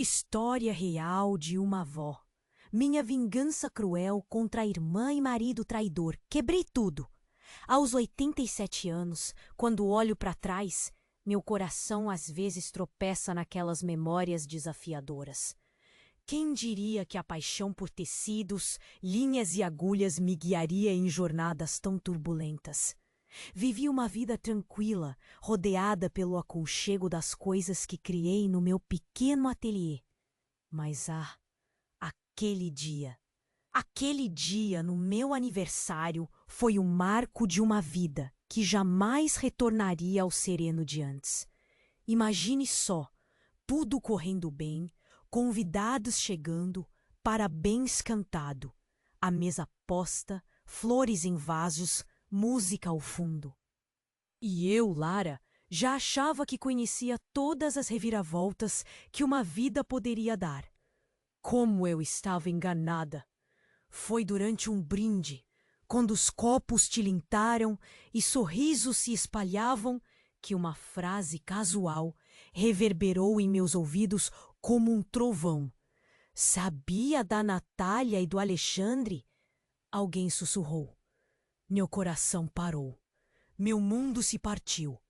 História real de uma avó. Minha vingança cruel contra a irmã e marido traidor. Quebrei tudo. Aos 87 anos, quando olho para trás, meu coração às vezes tropeça naquelas memórias desafiadoras. Quem diria que a paixão por tecidos, linhas e agulhas me guiaria em jornadas tão turbulentas? Vivi uma vida tranquila, rodeada pelo aconchego das coisas que criei no meu pequeno ateliê. Mas aquele dia, aquele dia no meu aniversário foi o marco de uma vida que jamais retornaria ao sereno de antes. Imagine só, tudo correndo bem, convidados chegando, parabéns cantado, a mesa posta, flores em vasos, música ao fundo. E eu, Lara, já achava que conhecia todas as reviravoltas que uma vida poderia dar. Como eu estava enganada! Foi durante um brinde, quando os copos tilintaram e sorrisos se espalhavam, que uma frase casual reverberou em meus ouvidos como um trovão. Sabia da Natália e do Alexandre? Alguém sussurrou. Meu coração parou. Meu mundo se partiu.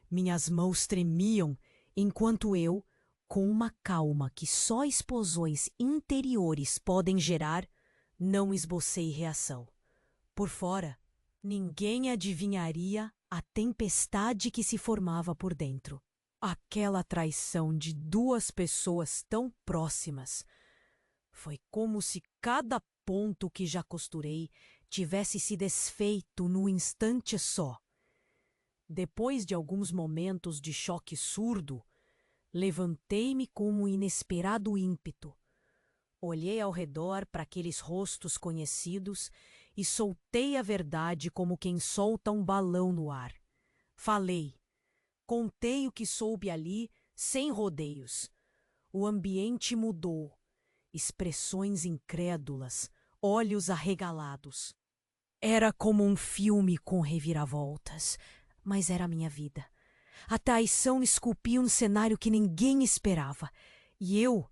Minhas mãos tremiam enquanto eu, com uma calma que só explosões interiores podem gerar, não esbocei reação. Por fora, ninguém adivinharia a tempestade que se formava por dentro. Aquela traição de duas pessoas tão próximas. Foi como se cada ponto que já costurei tivesse se desfeito num instante só. Depois de alguns momentos de choque surdo, levantei-me com um inesperado ímpeto. Olhei ao redor para aqueles rostos conhecidos e soltei a verdade como quem solta um balão no ar. Falei. Contei o que soube ali, sem rodeios. O ambiente mudou. Expressões incrédulas, olhos arregalados. Era como um filme com reviravoltas, mas era a minha vida. A traição esculpia um cenário que ninguém esperava. E eu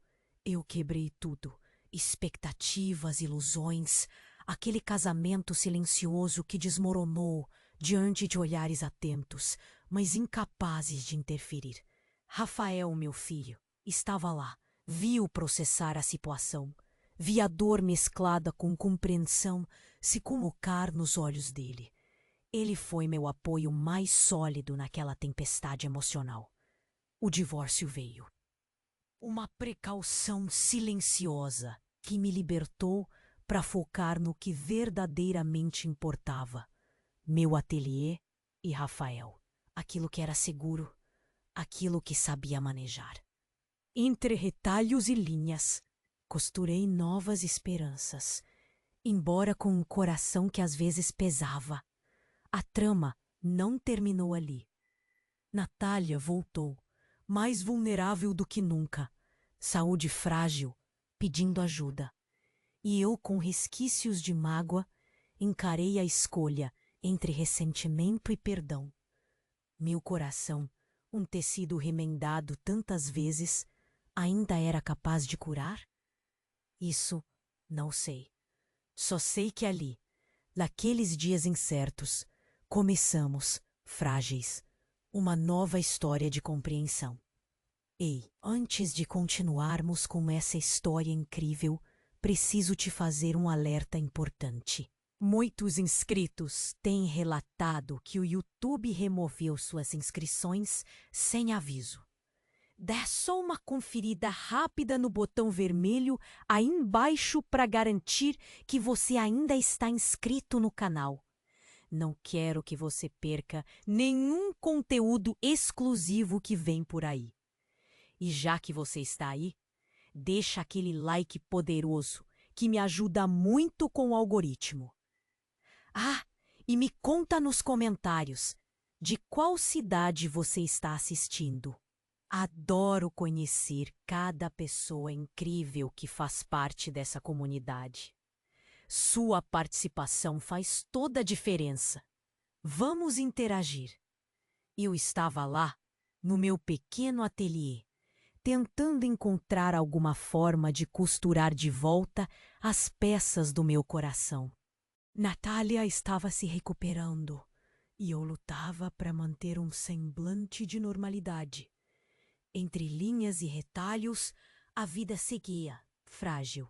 quebrei tudo. Expectativas, ilusões, aquele casamento silencioso que desmoronou diante de olhares atentos, mas incapazes de interferir. Rafael, meu filho, estava lá, viu processar a situação, vi a dor mesclada com compreensão se colocar nos olhos dele. Ele foi meu apoio mais sólido naquela tempestade emocional. O divórcio veio. Uma precaução silenciosa que me libertou para focar no que verdadeiramente importava. Meu ateliê e Rafael. Aquilo que era seguro, aquilo que sabia manejar. Entre retalhos e linhas, costurei novas esperanças, embora com um coração que às vezes pesava. A trama não terminou ali. Natália voltou, mais vulnerável do que nunca, saúde frágil, pedindo ajuda. E eu, com resquícios de mágoa, encarei a escolha entre ressentimento e perdão. Meu coração, um tecido remendado tantas vezes, ainda era capaz de curar? Isso não sei. Só sei que ali, naqueles dias incertos, começamos, frágeis, uma nova história de compreensão. Ei, antes de continuarmos com essa história incrível, preciso te fazer um alerta importante. Muitos inscritos têm relatado que o YouTube removeu suas inscrições sem aviso. Dê só uma conferida rápida no botão vermelho aí embaixo para garantir que você ainda está inscrito no canal. Não quero que você perca nenhum conteúdo exclusivo que vem por aí. E já que você está aí, deixa aquele like poderoso que me ajuda muito com o algoritmo. E me conta nos comentários de qual cidade você está assistindo. Adoro conhecer cada pessoa incrível que faz parte dessa comunidade. Sua participação faz toda a diferença. Vamos interagir. Eu estava lá, no meu pequeno ateliê, tentando encontrar alguma forma de costurar de volta as peças do meu coração. Natália estava se recuperando e eu lutava para manter um semblante de normalidade. Entre linhas e retalhos, a vida seguia, frágil.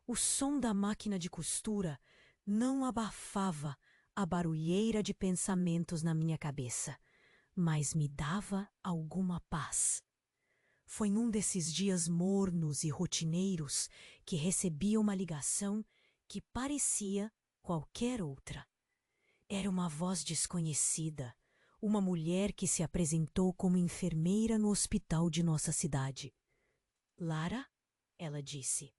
O som da máquina de costura não abafava a barulheira de pensamentos na minha cabeça, mas me dava alguma paz. Foi num desses dias mornos e rotineiros que recebi uma ligação que parecia qualquer outra. Era uma voz desconhecida, uma mulher que se apresentou como enfermeira no hospital de nossa cidade. Lara, ela disse,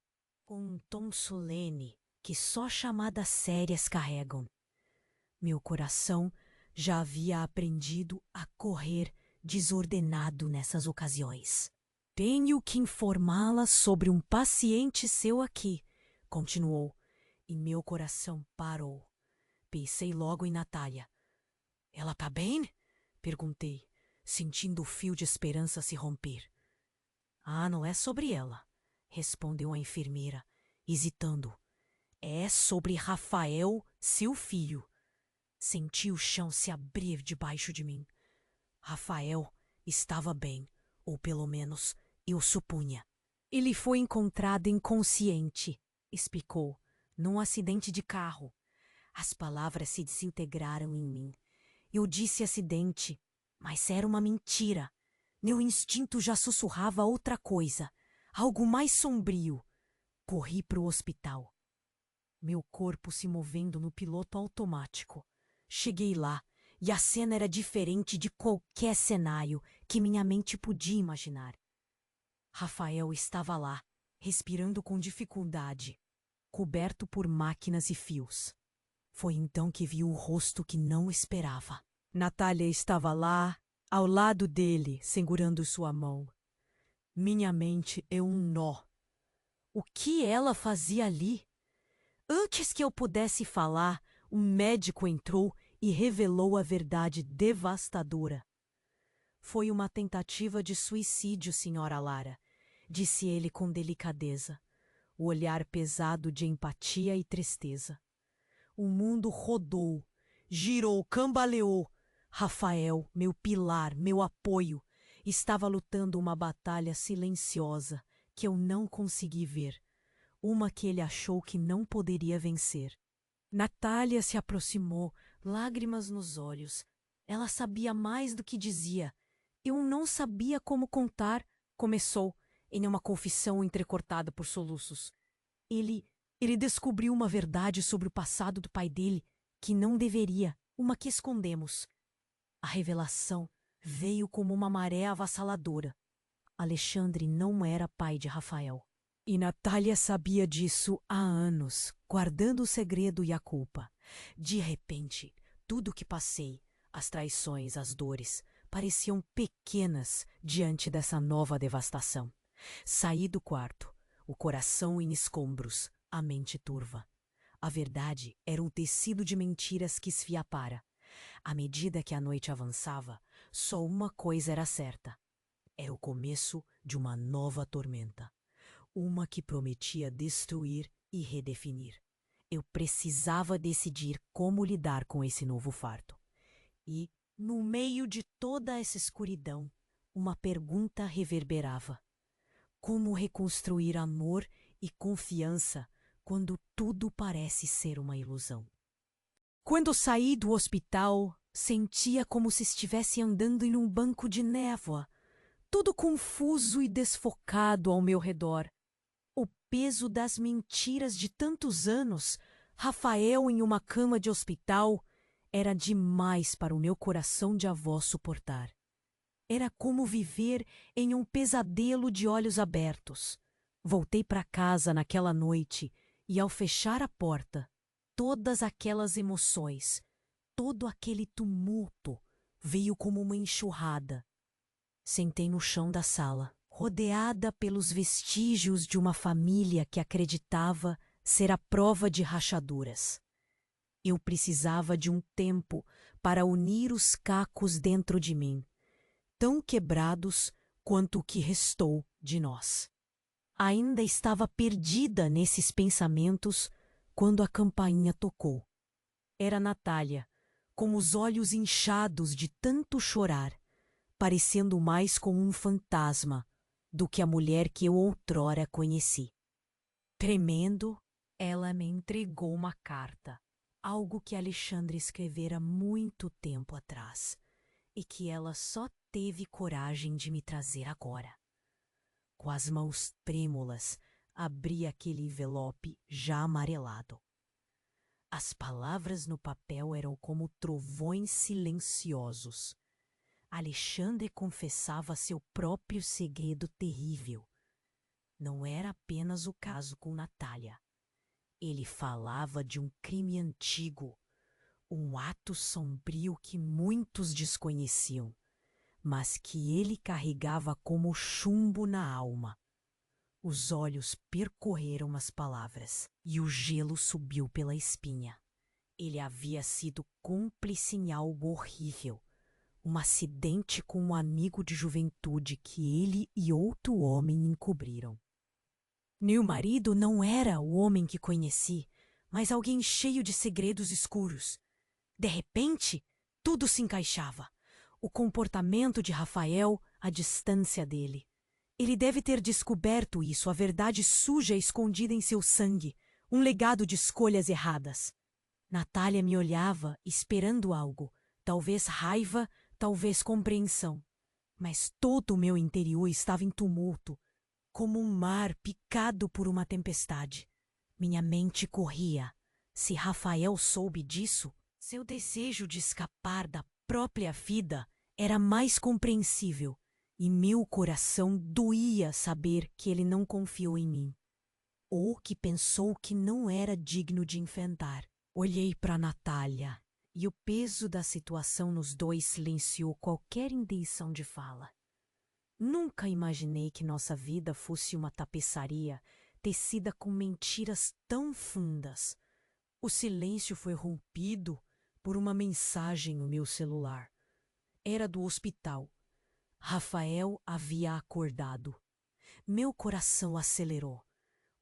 com um tom solene que só chamadas sérias carregam. Meu coração já havia aprendido a correr desordenado nessas ocasiões. Tenho que informá-la sobre um paciente seu aqui, continuou, e meu coração parou. Pensei logo em Natália. Ela tá bem? Perguntei, sentindo o fio de esperança se romper. Ah, não é sobre ela, respondeu a enfermeira, hesitando. É sobre Rafael, seu filho. Senti o chão se abrir debaixo de mim. Rafael estava bem, ou pelo menos eu supunha. Ele foi encontrado inconsciente, explicou, num acidente de carro. As palavras se desintegraram em mim. Eu disse acidente, mas era uma mentira. Meu instinto já sussurrava outra coisa, algo mais sombrio. Corri para o hospital. Meu corpo se movendo no piloto automático. Cheguei lá e a cena era diferente de qualquer cenário que minha mente podia imaginar. Rafael estava lá, respirando com dificuldade, coberto por máquinas e fios. Foi então que vi o rosto que não esperava. Natália estava lá, ao lado dele, segurando sua mão. Minha mente é um nó. O que ela fazia ali? Antes que eu pudesse falar, um médico entrou e revelou a verdade devastadora. Foi uma tentativa de suicídio, senhora Lara, disse ele com delicadeza, o olhar pesado de empatia e tristeza. O mundo rodou, girou, cambaleou. Rafael, meu pilar, meu apoio, estava lutando uma batalha silenciosa que eu não consegui ver, uma que ele achou que não poderia vencer. Natália se aproximou, lágrimas nos olhos. Ela sabia mais do que dizia. Eu não sabia como contar, começou, em uma confissão entrecortada por soluços. Ele descobriu uma verdade sobre o passado do pai dele que não deveria, uma que escondemos. A revelação veio como uma maré avassaladora. Alexandre não era pai de Rafael. E Natália sabia disso há anos, guardando o segredo e a culpa. De repente, tudo o que passei, as traições, as dores, pareciam pequenas diante dessa nova devastação. Saí do quarto, o coração em escombros, a mente turva. A verdade era um tecido de mentiras que esfiapara. À medida que a noite avançava, só uma coisa era certa. Era o começo de uma nova tormenta. Uma que prometia destruir e redefinir. Eu precisava decidir como lidar com esse novo fardo. E, no meio de toda essa escuridão, uma pergunta reverberava. Como reconstruir amor e confiança quando tudo parece ser uma ilusão? Quando saí do hospital, sentia como se estivesse andando em um banco de névoa, tudo confuso e desfocado ao meu redor. O peso das mentiras de tantos anos, Rafael em uma cama de hospital, era demais para o meu coração de avó suportar. Era como viver em um pesadelo de olhos abertos. Voltei para casa naquela noite e, ao fechar a porta, todas aquelas emoções, todo aquele tumulto veio como uma enxurrada. Sentei no chão da sala, rodeada pelos vestígios de uma família que acreditava ser a prova de rachaduras. Eu precisava de um tempo para unir os cacos dentro de mim, tão quebrados quanto o que restou de nós. Ainda estava perdida nesses pensamentos quando a campainha tocou. Era Natália, com os olhos inchados de tanto chorar, parecendo mais como um fantasma do que a mulher que eu outrora conheci. Tremendo, ela me entregou uma carta, algo que Alexandre escrevera muito tempo atrás e que ela só teve coragem de me trazer agora. Com as mãos trêmulas, abri aquele envelope já amarelado. As palavras no papel eram como trovões silenciosos. Alexandre confessava seu próprio segredo terrível. Não era apenas o caso com Natália. Ele falava de um crime antigo, um ato sombrio que muitos desconheciam, mas que ele carregava como chumbo na alma. Os olhos percorreram as palavras e o gelo subiu pela espinha. Ele havia sido cúmplice em algo horrível, um acidente com um amigo de juventude que ele e outro homem encobriram. Meu marido não era o homem que conheci, mas alguém cheio de segredos escuros. De repente, tudo se encaixava. O comportamento de Rafael, a distância dele. Ele deve ter descoberto isso, a verdade suja escondida em seu sangue, um legado de escolhas erradas. Natália me olhava, esperando algo, talvez raiva, talvez compreensão. Mas todo o meu interior estava em tumulto, como um mar picado por uma tempestade. Minha mente corria. Se Rafael soube disso, seu desejo de escapar da própria vida era mais compreensível, e meu coração doía saber que ele não confiou em mim, ou que pensou que não era digno de enfrentar. Olhei para Natália, e o peso da situação nos dois silenciou qualquer intenção de fala. Nunca imaginei que nossa vida fosse uma tapeçaria tecida com mentiras tão fundas. O silêncio foi rompido por uma mensagem no meu celular. Era do hospital. Rafael havia acordado. Meu coração acelerou.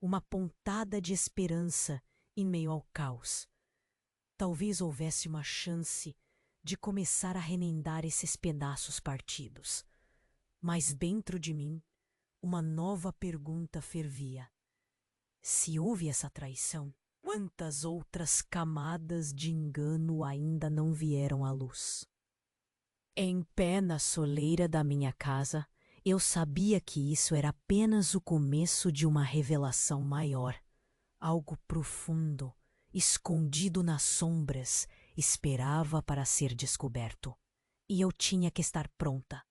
Uma pontada de esperança em meio ao caos. Talvez houvesse uma chance de começar a remendar esses pedaços partidos. Mas dentro de mim, uma nova pergunta fervia. Se houve essa traição, quantas outras camadas de engano ainda não vieram à luz? Em pé na soleira da minha casa, eu sabia que isso era apenas o começo de uma revelação maior. Algo profundo, escondido nas sombras, esperava para ser descoberto. E eu tinha que estar pronta.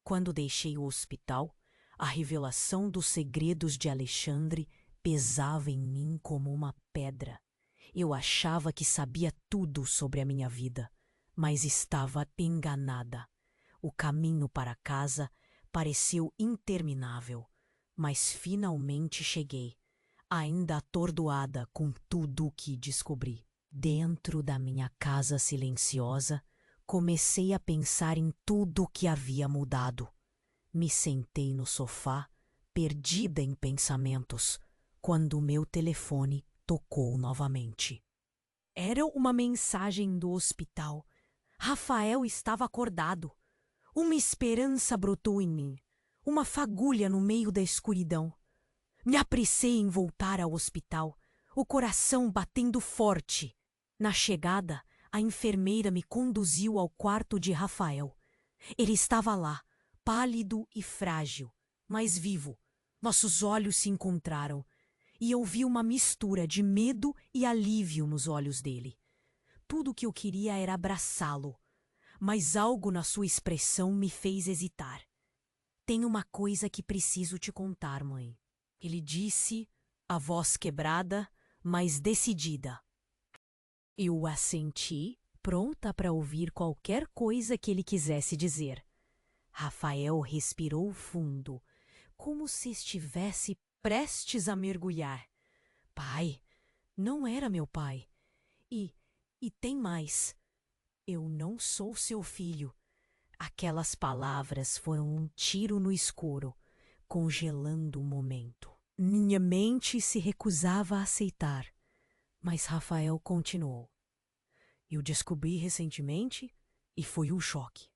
Quando deixei o hospital, a revelação dos segredos de Alexandre pesava em mim como uma pedra. Eu achava que sabia tudo sobre a minha vida, mas estava enganada. O caminho para casa pareceu interminável, mas finalmente cheguei, ainda atordoada com tudo o que descobri. Dentro da minha casa silenciosa, comecei a pensar em tudo o que havia mudado. Me sentei no sofá, perdida em pensamentos, quando o meu telefone tocou novamente. Era uma mensagem do hospital. Rafael estava acordado. Uma esperança brotou em mim, uma fagulha no meio da escuridão. Me apressei em voltar ao hospital, o coração batendo forte. Na chegada, a enfermeira me conduziu ao quarto de Rafael. Ele estava lá, pálido e frágil, mas vivo. Nossos olhos se encontraram e eu vi uma mistura de medo e alívio nos olhos dele. Tudo o que eu queria era abraçá-lo, mas algo na sua expressão me fez hesitar. Tem uma coisa que preciso te contar, mãe. Ele disse, a voz quebrada, mas decidida. Eu assenti, pronta para ouvir qualquer coisa que ele quisesse dizer. Rafael respirou fundo, como se estivesse prestes a mergulhar. Pai, não era meu pai. E tem mais. Eu não sou seu filho. Aquelas palavras foram um tiro no escuro, congelando o momento. Minha mente se recusava a aceitar, mas Rafael continuou. Eu descobri recentemente e foi um choque.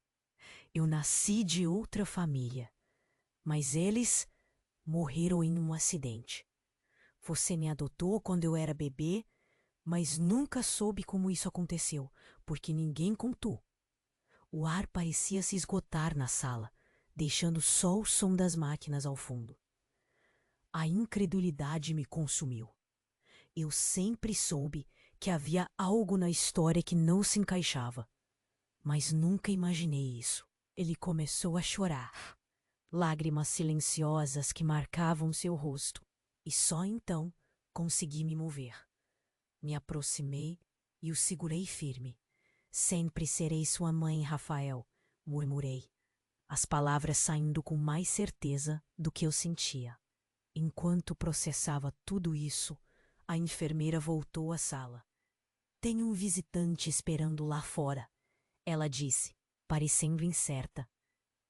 Eu nasci de outra família, mas eles morreram em um acidente. Você me adotou quando eu era bebê, mas nunca soube como isso aconteceu, porque ninguém contou. O ar parecia se esgotar na sala, deixando só o som das máquinas ao fundo. A incredulidade me consumiu. Eu sempre soube que havia algo na história que não se encaixava, mas nunca imaginei isso. Ele começou a chorar, lágrimas silenciosas que marcavam seu rosto, e só então consegui me mover. Me aproximei e o segurei firme. Sempre serei sua mãe, Rafael, murmurei, as palavras saindo com mais certeza do que eu sentia. Enquanto processava tudo isso, a enfermeira voltou à sala. Tem um visitante esperando lá fora, ela disse, parecendo incerta.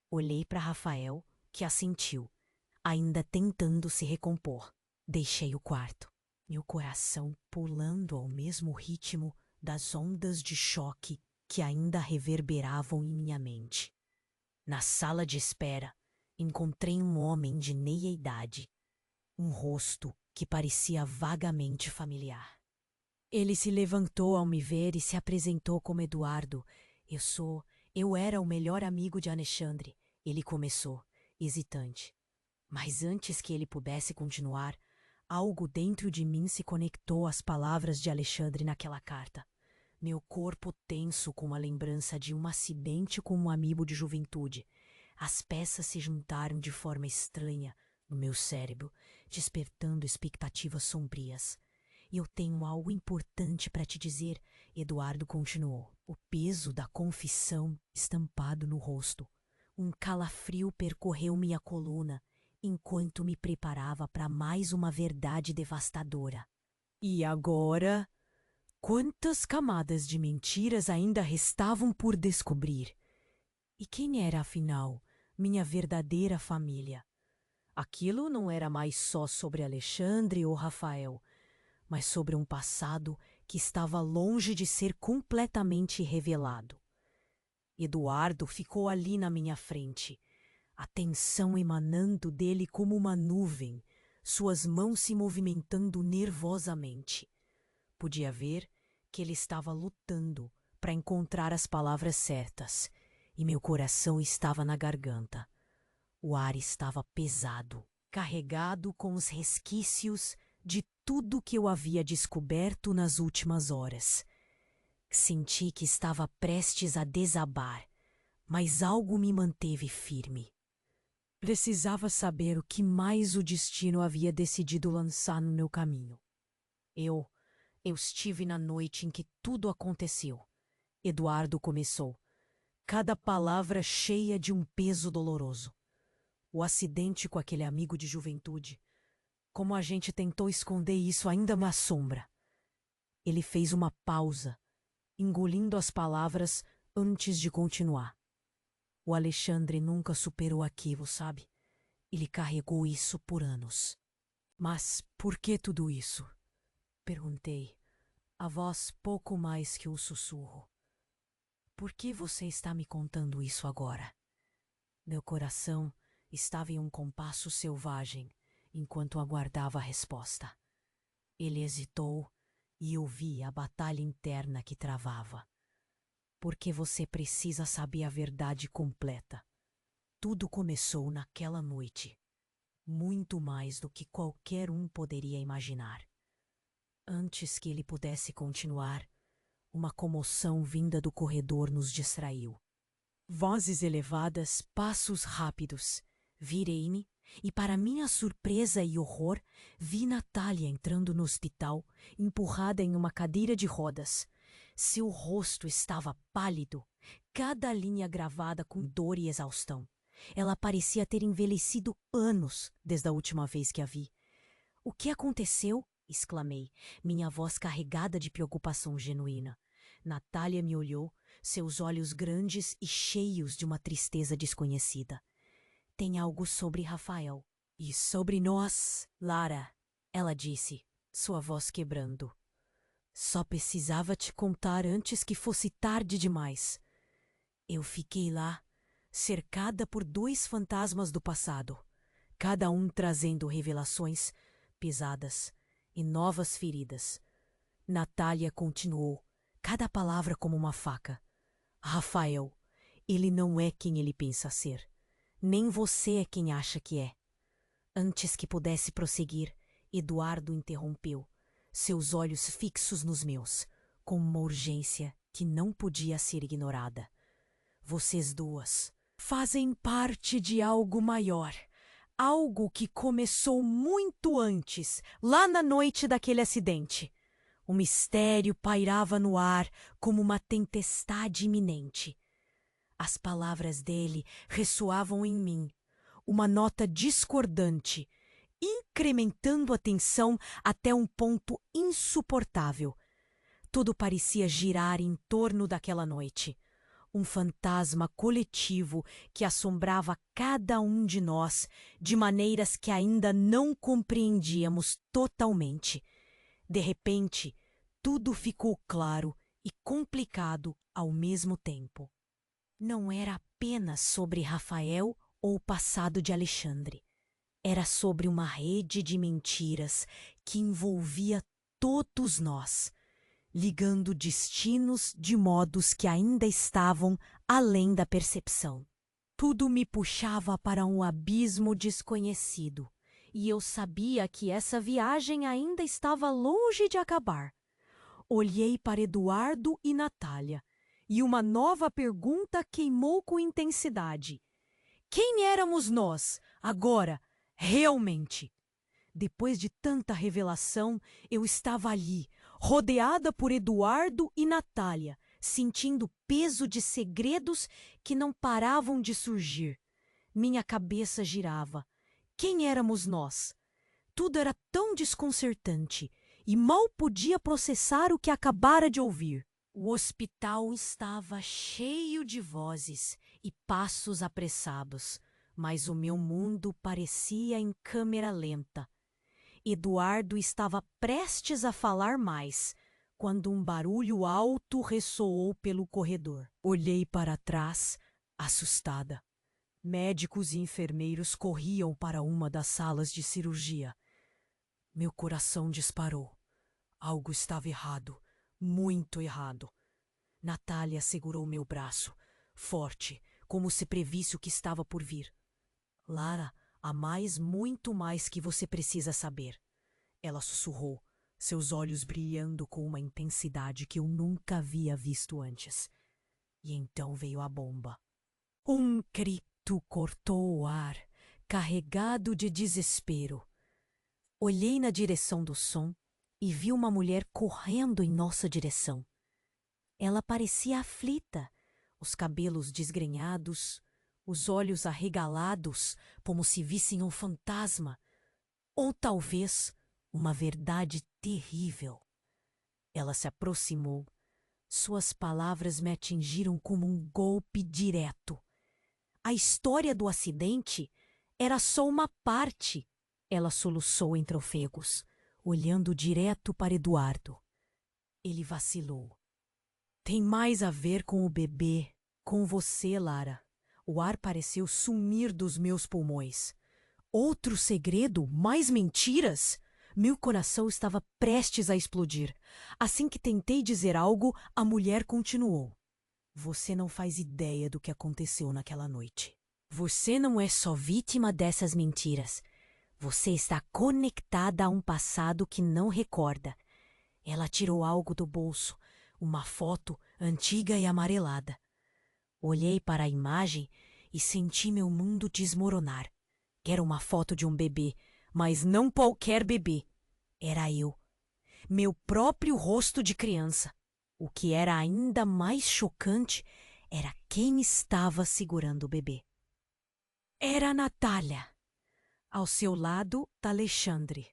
Olhei para Rafael, que assentiu, ainda tentando se recompor. Deixei o quarto, meu coração pulando ao mesmo ritmo das ondas de choque que ainda reverberavam em minha mente. Na sala de espera, encontrei um homem de meia idade, um rosto que parecia vagamente familiar. Ele se levantou ao me ver e se apresentou como Eduardo. Eu era o melhor amigo de Alexandre, ele começou, hesitante. Mas antes que ele pudesse continuar, algo dentro de mim se conectou às palavras de Alexandre naquela carta. Meu corpo tenso com a lembrança de um acidente com um amigo de juventude. As peças se juntaram de forma estranha no meu cérebro, despertando expectativas sombrias. Eu tenho algo importante para te dizer, Eduardo continuou, o peso da confissão estampado no rosto. Um calafrio percorreu minha coluna enquanto me preparava para mais uma verdade devastadora. E agora, quantas camadas de mentiras ainda restavam por descobrir? E quem era, afinal, minha verdadeira família? Aquilo não era mais só sobre Alexandre ou Rafael, mas sobre um passado que estava longe de ser completamente revelado. Eduardo ficou ali na minha frente, a tensão emanando dele como uma nuvem, suas mãos se movimentando nervosamente. Podia ver que ele estava lutando para encontrar as palavras certas, e meu coração estava na garganta. O ar estava pesado, carregado com os resquícios de tudo que eu havia descoberto nas últimas horas. Senti que estava prestes a desabar, mas algo me manteve firme. Precisava saber o que mais o destino havia decidido lançar no meu caminho. Eu estive na noite em que tudo aconteceu. Eduardo começou, cada palavra cheia de um peso doloroso. O acidente com aquele amigo de juventude. Como a gente tentou esconder isso ainda me assombra. Ele fez uma pausa, engolindo as palavras antes de continuar. O Alexandre nunca superou aquilo, sabe? Ele carregou isso por anos. Mas por que tudo isso? Perguntei, a voz pouco mais que um sussurro. Por que você está me contando isso agora? Meu coração estava em um compasso selvagem enquanto aguardava a resposta. Ele hesitou e eu vi a batalha interna que travava. Porque você precisa saber a verdade completa. Tudo começou naquela noite. Muito mais do que qualquer um poderia imaginar. Antes que ele pudesse continuar, uma comoção vinda do corredor nos distraiu. Vozes elevadas, passos rápidos. Virei-me e, para minha surpresa e horror, vi Natália entrando no hospital, empurrada em uma cadeira de rodas. Seu rosto estava pálido, cada linha gravada com dor e exaustão. Ela parecia ter envelhecido anos desde a última vez que a vi. O que aconteceu? Exclamei, minha voz carregada de preocupação genuína. Natália me olhou, seus olhos grandes e cheios de uma tristeza desconhecida. Tem algo sobre Rafael. E sobre nós, Lara, ela disse, sua voz quebrando. Só precisava te contar antes que fosse tarde demais. Eu fiquei lá, cercada por 2 fantasmas do passado, cada um trazendo revelações pesadas e novas feridas. Natália continuou, cada palavra como uma faca. Rafael, ele não é quem ele pensa ser. Nem você é quem acha que é. Antes que pudesse prosseguir, Eduardo interrompeu, seus olhos fixos nos meus, com uma urgência que não podia ser ignorada. Vocês duas fazem parte de algo maior, algo que começou muito antes, lá na noite daquele acidente. O mistério pairava no ar como uma tempestade iminente. As palavras dele ressoavam em mim, uma nota discordante, incrementando a tensão até um ponto insuportável. Tudo parecia girar em torno daquela noite. Um fantasma coletivo que assombrava cada um de nós de maneiras que ainda não compreendíamos totalmente. De repente, tudo ficou claro e complicado ao mesmo tempo. Não era apenas sobre Rafael ou o passado de Alexandre. Era sobre uma rede de mentiras que envolvia todos nós, ligando destinos de modos que ainda estavam além da percepção. Tudo me puxava para um abismo desconhecido, e eu sabia que essa viagem ainda estava longe de acabar. Olhei para Eduardo e Natália, e uma nova pergunta queimou com intensidade. Quem éramos nós, agora, realmente? Depois de tanta revelação, eu estava ali, rodeada por Eduardo e Natália, sentindo o peso de segredos que não paravam de surgir. Minha cabeça girava. Quem éramos nós? Tudo era tão desconcertante e mal podia processar o que acabara de ouvir. O hospital estava cheio de vozes e passos apressados, mas o meu mundo parecia em câmera lenta. Eduardo estava prestes a falar mais, quando um barulho alto ressoou pelo corredor. Olhei para trás, assustada. Médicos e enfermeiros corriam para uma das salas de cirurgia. Meu coração disparou. Algo estava errado, muito errado. Natália segurou meu braço, forte, como se previsse o que estava por vir. Lara, há muito mais que você precisa saber. Ela sussurrou, seus olhos brilhando com uma intensidade que eu nunca havia visto antes. E então veio a bomba. Um grito cortou o ar, carregado de desespero. Olhei na direção do som e vi uma mulher correndo em nossa direção. Ela parecia aflita, os cabelos desgrenhados, os olhos arregalados, como se vissem um fantasma, ou talvez uma verdade terrível. Ela se aproximou. Suas palavras me atingiram como um golpe direto. A história do acidente era só uma parte. Ela soluçou entre ofegos, olhando direto para Eduardo. Ele vacilou. Tem mais a ver com o bebê, com você, Lara. O ar pareceu sumir dos meus pulmões. Outro segredo? Mais mentiras? Meu coração estava prestes a explodir. Assim que tentei dizer algo, a mulher continuou. Você não faz ideia do que aconteceu naquela noite. Você não é só vítima dessas mentiras. Você está conectada a um passado que não recorda. Ela tirou algo do bolso, uma foto antiga e amarelada. Olhei para a imagem e senti meu mundo desmoronar. Era uma foto de um bebê, mas não qualquer bebê. Era eu. Meu próprio rosto de criança. O que era ainda mais chocante era quem estava segurando o bebê. Era a Natália. Ao seu lado, Alexandre.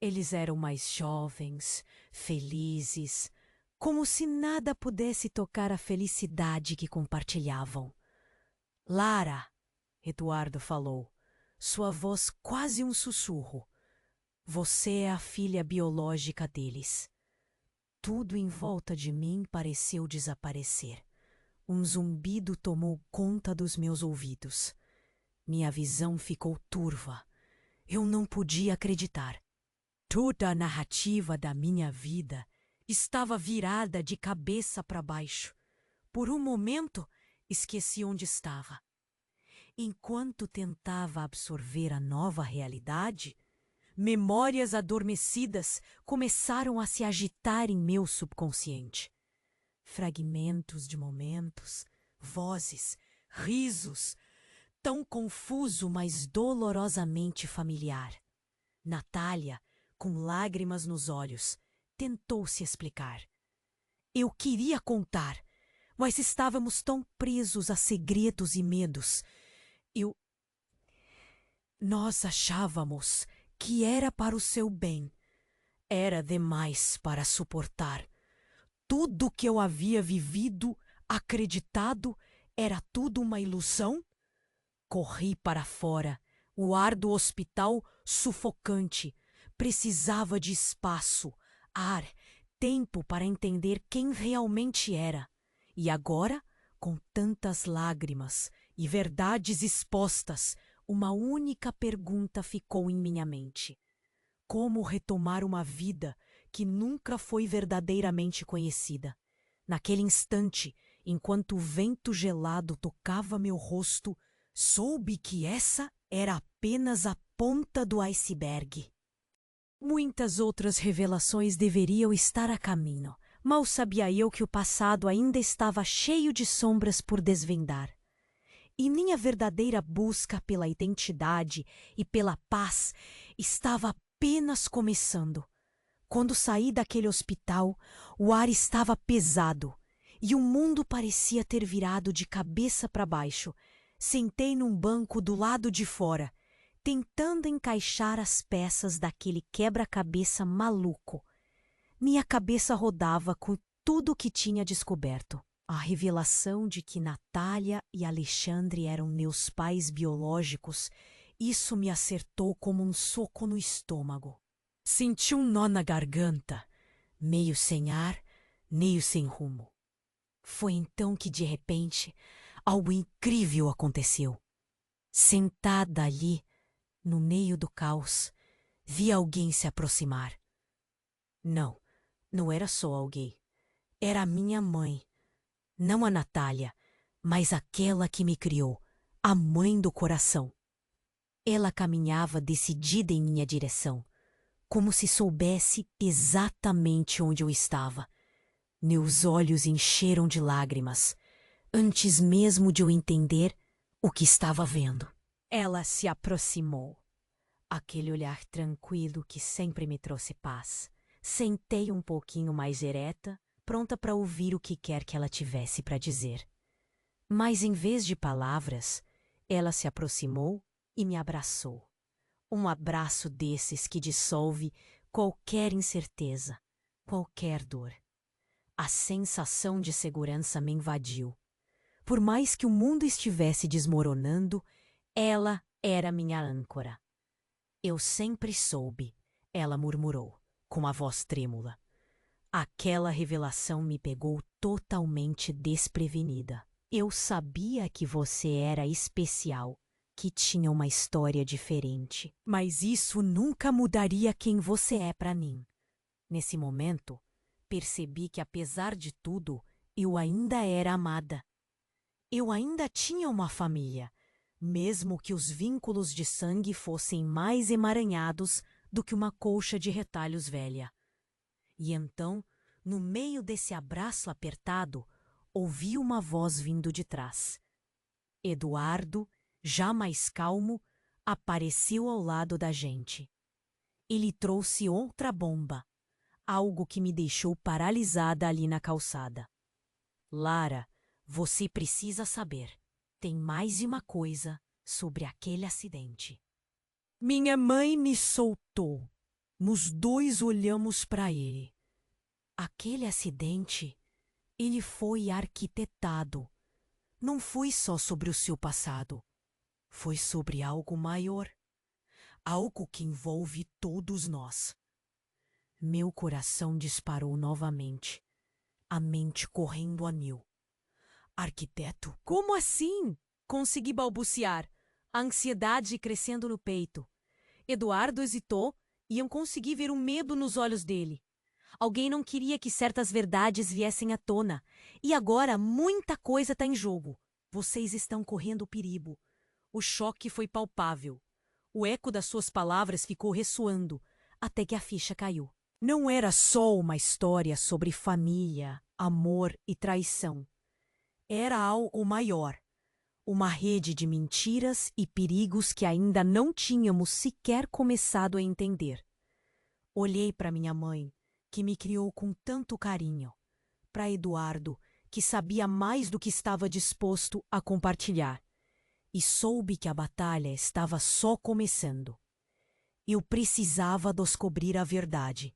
Eles eram mais jovens, felizes, como se nada pudesse tocar a felicidade que compartilhavam. Lara, Eduardo falou, sua voz quase um sussurro. Você é a filha biológica deles. Tudo em volta de mim pareceu desaparecer. Um zumbido tomou conta dos meus ouvidos. Minha visão ficou turva. Eu não podia acreditar. Toda a narrativa da minha vida estava virada de cabeça para baixo. Por um momento, esqueci onde estava. Enquanto tentava absorver a nova realidade, memórias adormecidas começaram a se agitar em meu subconsciente. Fragmentos de momentos, vozes, risos, tão confuso, mas dolorosamente familiar. Natália, com lágrimas nos olhos, tentou se explicar. Eu queria contar, mas estávamos tão presos a segredos e medos. Nós achávamos que era para o seu bem. Era demais para suportar. Tudo o que eu havia vivido, acreditado, era tudo uma ilusão? Corri para fora. O ar do hospital sufocante. Precisava de espaço, ar, tempo para entender quem realmente era. E agora, com tantas lágrimas e verdades expostas, uma única pergunta ficou em minha mente. Como retomar uma vida que nunca foi verdadeiramente conhecida? Naquele instante, enquanto o vento gelado tocava meu rosto, soube que essa era apenas a ponta do iceberg. Muitas outras revelações deveriam estar a caminho. Mal sabia eu que o passado ainda estava cheio de sombras por desvendar. E minha verdadeira busca pela identidade e pela paz estava apenas começando. Quando saí daquele hospital, o ar estava pesado e o mundo parecia ter virado de cabeça para baixo. Sentei num banco do lado de fora, tentando encaixar as peças daquele quebra-cabeça maluco. Minha cabeça rodava com tudo o que tinha descoberto. A revelação de que Natália e Alexandre eram meus pais biológicos, isso me acertou como um soco no estômago. Senti um nó na garganta, meio sem ar, meio sem rumo. Foi então que, de repente, algo incrível aconteceu. Sentada ali, no meio do caos, vi alguém se aproximar. Não era só alguém. Era a minha mãe. Não a Natália, mas aquela que me criou, a mãe do coração. Ela caminhava decidida em minha direção, como se soubesse exatamente onde eu estava. Meus olhos encheram de lágrimas, antes mesmo de eu entender o que estava vendo. Ela se aproximou. Aquele olhar tranquilo que sempre me trouxe paz. Sentei um pouquinho mais ereta, pronta para ouvir o que quer que ela tivesse para dizer. Mas em vez de palavras, ela se aproximou e me abraçou. Um abraço desses que dissolve qualquer incerteza, qualquer dor. A sensação de segurança me invadiu. Por mais que o mundo estivesse desmoronando, ela era minha âncora. Eu sempre soube, ela murmurou, com a voz trêmula. Aquela revelação me pegou totalmente desprevenida. Eu sabia que você era especial, que tinha uma história diferente, mas isso nunca mudaria quem você é para mim. Nesse momento, percebi que, apesar de tudo, eu ainda era amada. Eu ainda tinha uma família, mesmo que os vínculos de sangue fossem mais emaranhados do que uma colcha de retalhos velha. E então, no meio desse abraço apertado, ouvi uma voz vindo de trás. Eduardo, já mais calmo, apareceu ao lado da gente. Ele trouxe outra bomba, algo que me deixou paralisada ali na calçada. Lara, você precisa saber. Tem mais de uma coisa sobre aquele acidente. Minha mãe me soltou. Nós dois olhamos para ele. Aquele acidente, ele foi arquitetado. Não foi só sobre o seu passado. Foi sobre algo maior. Algo que envolve todos nós. Meu coração disparou novamente. A mente correndo a mil. Arquiteto? Como assim? Consegui balbuciar, a ansiedade crescendo no peito. Eduardo hesitou e eu consegui ver o medo nos olhos dele. Alguém não queria que certas verdades viessem à tona. E agora muita coisa está em jogo. Vocês estão correndo perigo. O choque foi palpável. O eco das suas palavras ficou ressoando, até que a ficha caiu. Não era só uma história sobre família, amor e traição. Era algo maior. Uma rede de mentiras e perigos que ainda não tínhamos sequer começado a entender. Olhei para minha mãe, que me criou com tanto carinho. Para Eduardo, que sabia mais do que estava disposto a compartilhar. E soube que a batalha estava só começando. Eu precisava descobrir a verdade.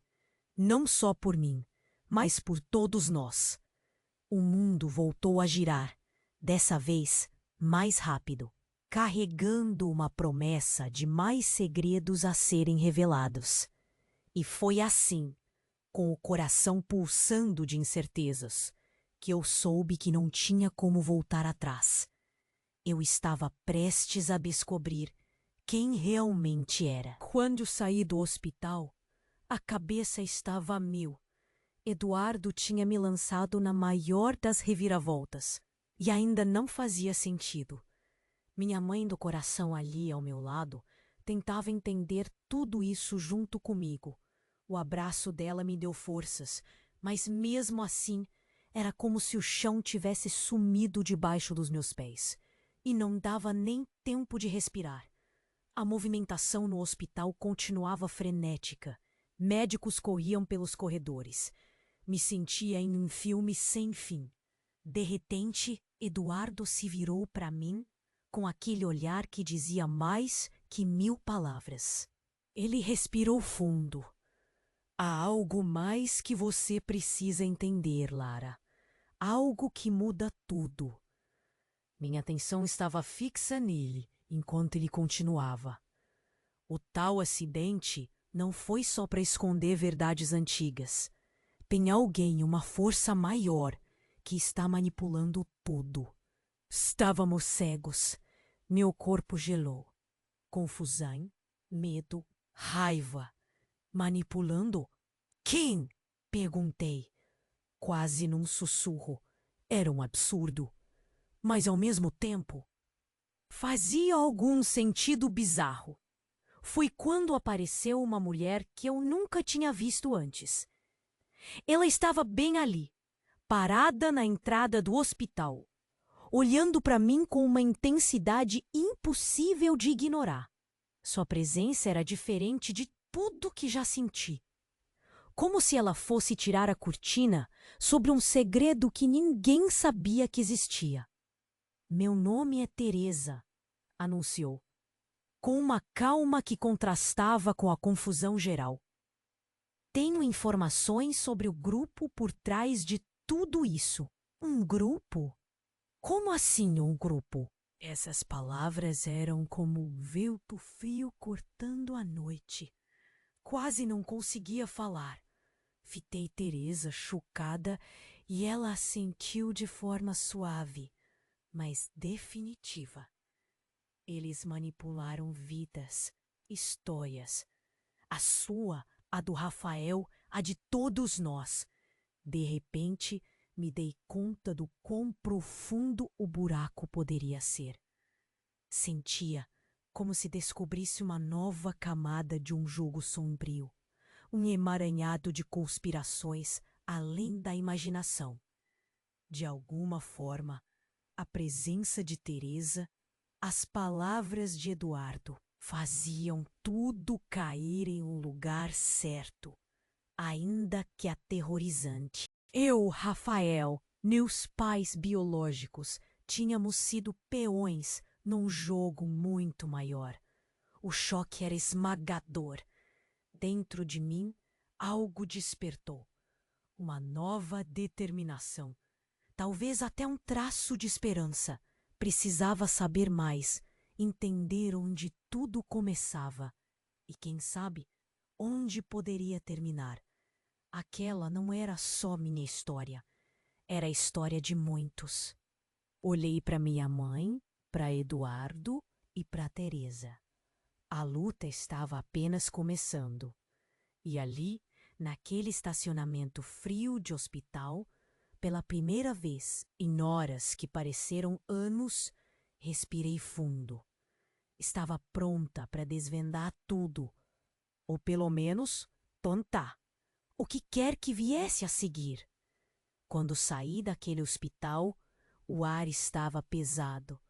Não só por mim, mas por todos nós. O mundo voltou a girar, dessa vez mais rápido, carregando uma promessa de mais segredos a serem revelados. E foi assim, com o coração pulsando de incertezas, que eu soube que não tinha como voltar atrás. Eu estava prestes a descobrir quem realmente era. Quando saí do hospital, a cabeça estava a mil. Eduardo tinha me lançado na maior das reviravoltas, e ainda não fazia sentido. Minha mãe do coração ali ao meu lado tentava entender tudo isso junto comigo. O abraço dela me deu forças, mas mesmo assim era como se o chão tivesse sumido debaixo dos meus pés, e não dava nem tempo de respirar. A movimentação no hospital continuava frenética. Médicos corriam pelos corredores. Me sentia em um filme sem fim. De repente, Eduardo se virou para mim com aquele olhar que dizia mais que 1000 palavras. Ele respirou fundo. Há algo mais que você precisa entender, Lara. Algo que muda tudo. Minha atenção estava fixa nele enquanto ele continuava. O tal acidente não foi só para esconder verdades antigas. Tem alguém, uma força maior, que está manipulando tudo. Estávamos cegos. Meu corpo gelou. Confusão, medo, raiva. Manipulando? Quem? Perguntei, quase num sussurro. Era um absurdo. Mas ao mesmo tempo, fazia algum sentido bizarro. Foi quando apareceu uma mulher que eu nunca tinha visto antes. Ela estava bem ali, parada na entrada do hospital, olhando para mim com uma intensidade impossível de ignorar. Sua presença era diferente de tudo que já senti. Como se ela fosse tirar a cortina sobre um segredo que ninguém sabia que existia. Meu nome é Teresa, anunciou, com uma calma que contrastava com a confusão geral. Tenho informações sobre o grupo por trás de tudo isso. Um grupo? Como assim um grupo? Essas palavras eram como um vento frio cortando a noite. Quase não conseguia falar. Fitei Teresa, chocada, e ela assentiu de forma suave, mas definitiva. Eles manipularam vidas, histórias. A sua, a do Rafael, a de todos nós. De repente, me dei conta do quão profundo o buraco poderia ser. Sentia como se descobrisse uma nova camada de um jogo sombrio, um emaranhado de conspirações além da imaginação. De alguma forma, a presença de Teresa, as palavras de Eduardo, faziam tudo cair em um lugar certo, ainda que aterrorizante. Eu, Rafael, meus pais biológicos, tínhamos sido peões num jogo muito maior. O choque era esmagador. Dentro de mim, algo despertou. uma nova determinação, talvez até um traço de esperança. Precisava saber mais, entender onde tudo começava e, quem sabe, onde poderia terminar. Aquela não era só minha história, era a história de muitos. Olhei para minha mãe, para Eduardo e para Teresa. A luta estava apenas começando. E ali, naquele estacionamento frio de hospital, pela primeira vez, em horas que pareceram anos, respirei fundo. Estava pronta para desvendar tudo, ou pelo menos contar o que quer que viesse a seguir. Quando saí daquele hospital, o ar estava pesado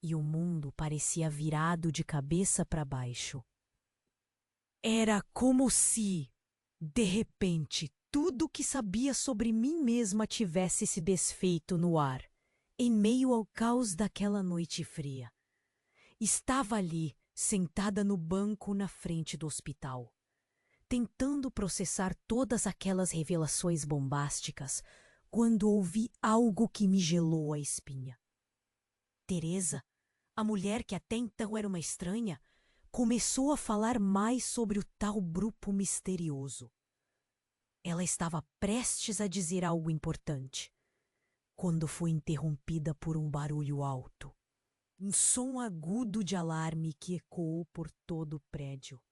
e o mundo parecia virado de cabeça para baixo. Era como se, de repente, tudo o que sabia sobre mim mesma tivesse se desfeito no ar, em meio ao caos daquela noite fria. Estava ali, sentada no banco na frente do hospital, tentando processar todas aquelas revelações bombásticas, quando ouvi algo que me gelou a espinha. Teresa, a mulher que até então era uma estranha, começou a falar mais sobre o tal grupo misterioso. Ela estava prestes a dizer algo importante, quando foi interrompida por um barulho alto. Um som agudo de alarme que ecoou por todo o prédio.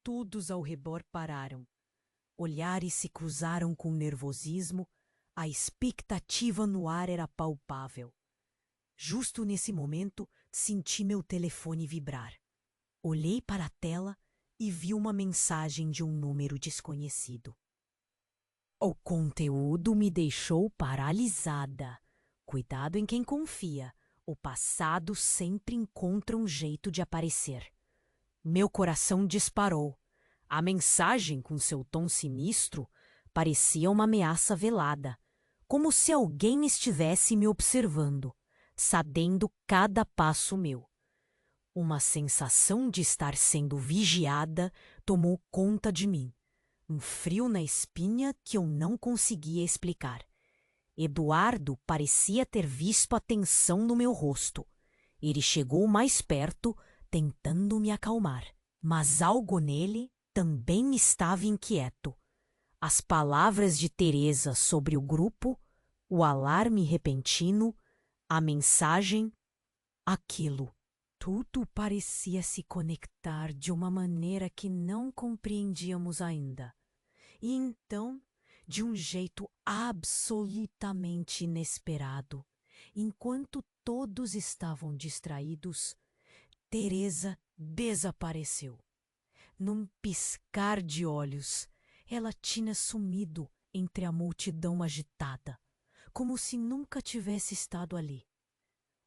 Todos ao redor pararam. Olhares se cruzaram com nervosismo, a expectativa no ar era palpável. Justo nesse momento, senti meu telefone vibrar. Olhei para a tela e vi uma mensagem de um número desconhecido. O conteúdo me deixou paralisada. Cuidado em quem confia. O passado sempre encontra um jeito de aparecer. Meu coração disparou. A mensagem, com seu tom sinistro, parecia uma ameaça velada, como se alguém estivesse me observando, sabendo cada passo meu. Uma sensação de estar sendo vigiada tomou conta de mim. Um frio na espinha que eu não conseguia explicar. Eduardo parecia ter visto a tensão no meu rosto. Ele chegou mais perto, tentando me acalmar. Mas algo nele também estava inquieto. As palavras de Teresa sobre o grupo, o alarme repentino, a mensagem, aquilo. Tudo parecia se conectar de uma maneira que não compreendíamos ainda. E então, de um jeito absolutamente inesperado, enquanto todos estavam distraídos, Teresa desapareceu. Num piscar de olhos, ela tinha sumido entre a multidão agitada, como se nunca tivesse estado ali.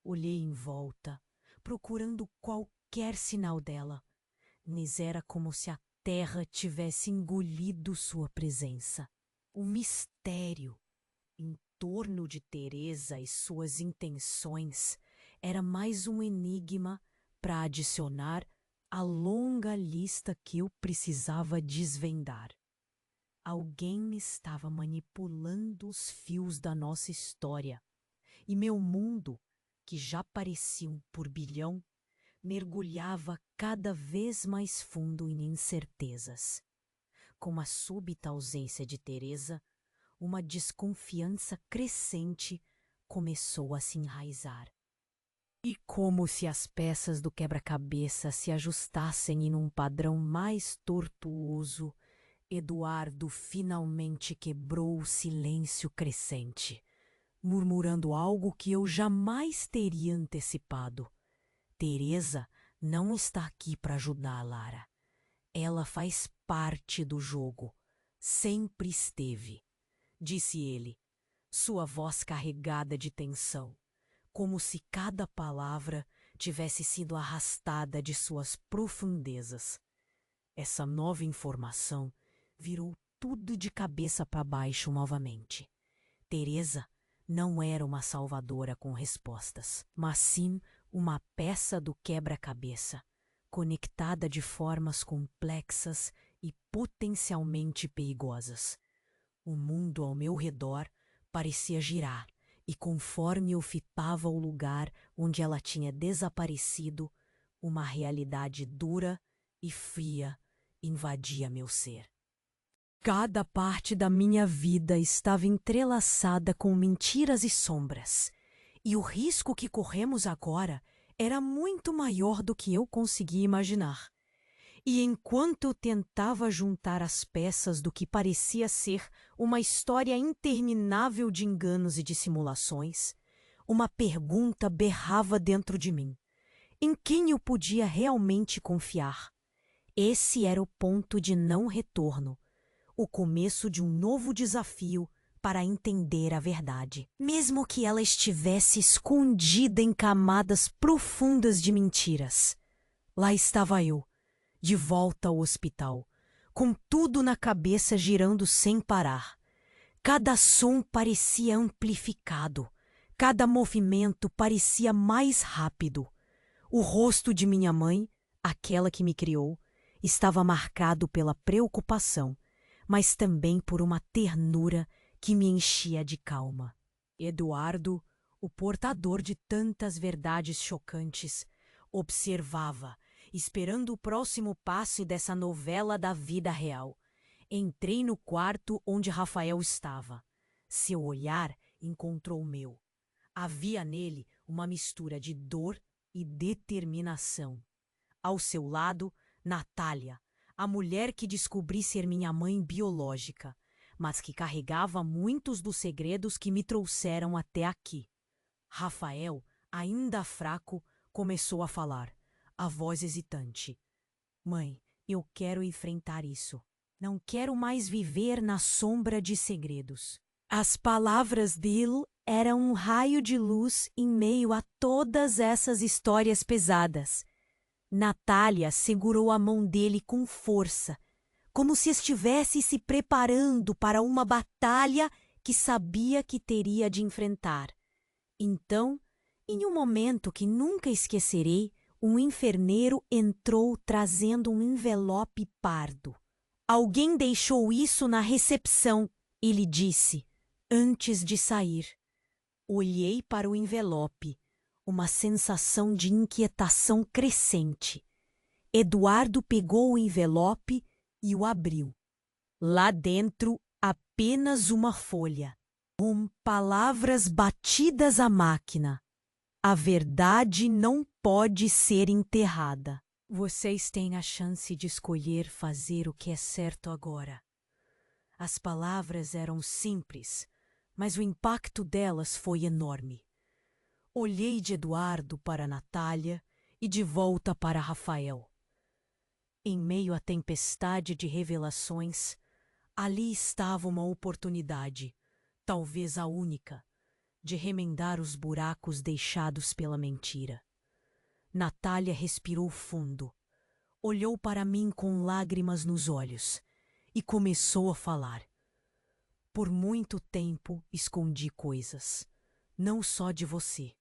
Olhei em volta, procurando qualquer sinal dela, mas era como se a terra tivesse engolido sua presença. O mistério em torno de Teresa e suas intenções era mais um enigma para adicionar à longa lista que eu precisava desvendar. Alguém estava manipulando os fios da nossa história, e meu mundo, que já parecia um turbilhão, mergulhava cada vez mais fundo em incertezas. Com a súbita ausência de Teresa, uma desconfiança crescente começou a se enraizar. E como se as peças do quebra-cabeça se ajustassem em um padrão mais tortuoso, Eduardo finalmente quebrou o silêncio crescente, murmurando algo que eu jamais teria antecipado. Teresa não está aqui para ajudar a Lara. Ela faz parte do jogo. Sempre esteve, disse ele, sua voz carregada de tensão, como se cada palavra tivesse sido arrastada de suas profundezas. Essa nova informação virou tudo de cabeça para baixo novamente. Teresa não era uma salvadora com respostas, mas sim uma peça do quebra-cabeça, conectada de formas complexas e potencialmente perigosas. O mundo ao meu redor parecia girar, e conforme eu fitava o lugar onde ela tinha desaparecido, uma realidade dura e fria invadia meu ser. Cada parte da minha vida estava entrelaçada com mentiras e sombras, e o risco que corremos agora era muito maior do que eu conseguia imaginar. E enquanto eu tentava juntar as peças do que parecia ser uma história interminável de enganos e dissimulações, uma pergunta berrava dentro de mim: em quem eu podia realmente confiar? Esse era o ponto de não retorno, o começo de um novo desafio para entender a verdade. Mesmo que ela estivesse escondida em camadas profundas de mentiras, lá estava eu, de volta ao hospital, com tudo na cabeça girando sem parar. Cada som parecia amplificado, cada movimento parecia mais rápido. O rosto de minha mãe, aquela que me criou, estava marcado pela preocupação, mas também por uma ternura que me enchia de calma. Eduardo, o portador de tantas verdades chocantes, observava, esperando o próximo passo dessa novela da vida real. Entrei no quarto onde Rafael estava. Seu olhar encontrou o meu. Havia nele uma mistura de dor e determinação. Ao seu lado, Natália, a mulher que descobri ser minha mãe biológica, mas que carregava muitos dos segredos que me trouxeram até aqui. Rafael, ainda fraco, começou a falar, a voz hesitante. Mãe, eu quero enfrentar isso. Não quero mais viver na sombra de segredos. As palavras dele eram um raio de luz em meio a todas essas histórias pesadas. Natália segurou a mão dele com força, como se estivesse se preparando para uma batalha que sabia que teria de enfrentar. Então, em um momento que nunca esquecerei, um enfermeiro entrou trazendo um envelope pardo. Alguém deixou isso na recepção, ele disse, antes de sair. Olhei para o envelope, uma sensação de inquietação crescente. Eduardo pegou o envelope e o abriu. Lá dentro, apenas uma folha, com palavras batidas à máquina. A verdade não pode ser enterrada. Vocês têm a chance de escolher fazer o que é certo agora. As palavras eram simples, mas o impacto delas foi enorme. Olhei de Eduardo para Natália e de volta para Rafael. Em meio à tempestade de revelações, ali estava uma oportunidade, talvez a única, de remendar os buracos deixados pela mentira. Natália respirou fundo, olhou para mim com lágrimas nos olhos e começou a falar. Por muito tempo escondi coisas, não só de você,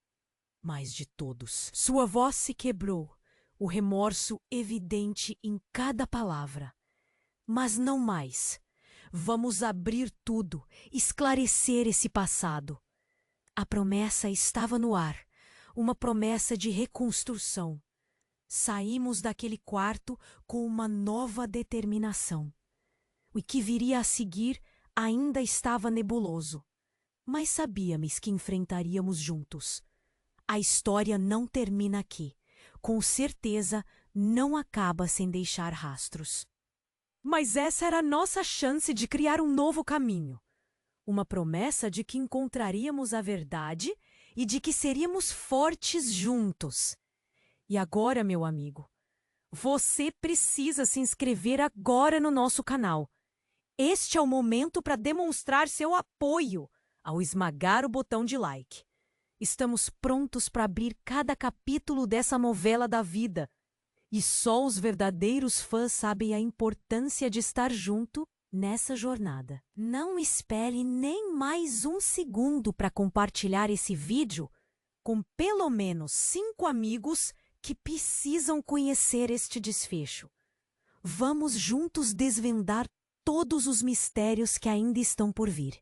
mas de todos. Sua voz se quebrou, o remorso evidente em cada palavra. Mas não mais. Vamos abrir tudo, esclarecer esse passado. A promessa estava no ar, uma promessa de reconstrução. Saímos daquele quarto com uma nova determinação. O que viria a seguir ainda estava nebuloso, mas sabíamos que enfrentaríamos juntos. A história não termina aqui. Com certeza, não acaba sem deixar rastros. Mas essa era a nossa chance de criar um novo caminho. Uma promessa de que encontraríamos a verdade e de que seríamos fortes juntos. E agora, meu amigo, você precisa se inscrever agora no nosso canal. Este é o momento para demonstrar seu apoio ao esmagar o botão de like. Estamos prontos para abrir cada capítulo dessa novela da vida. E só os verdadeiros fãs sabem a importância de estar junto nessa jornada. Não espere nem mais um segundo para compartilhar esse vídeo com pelo menos 5 amigos que precisam conhecer este desfecho. Vamos juntos desvendar todos os mistérios que ainda estão por vir.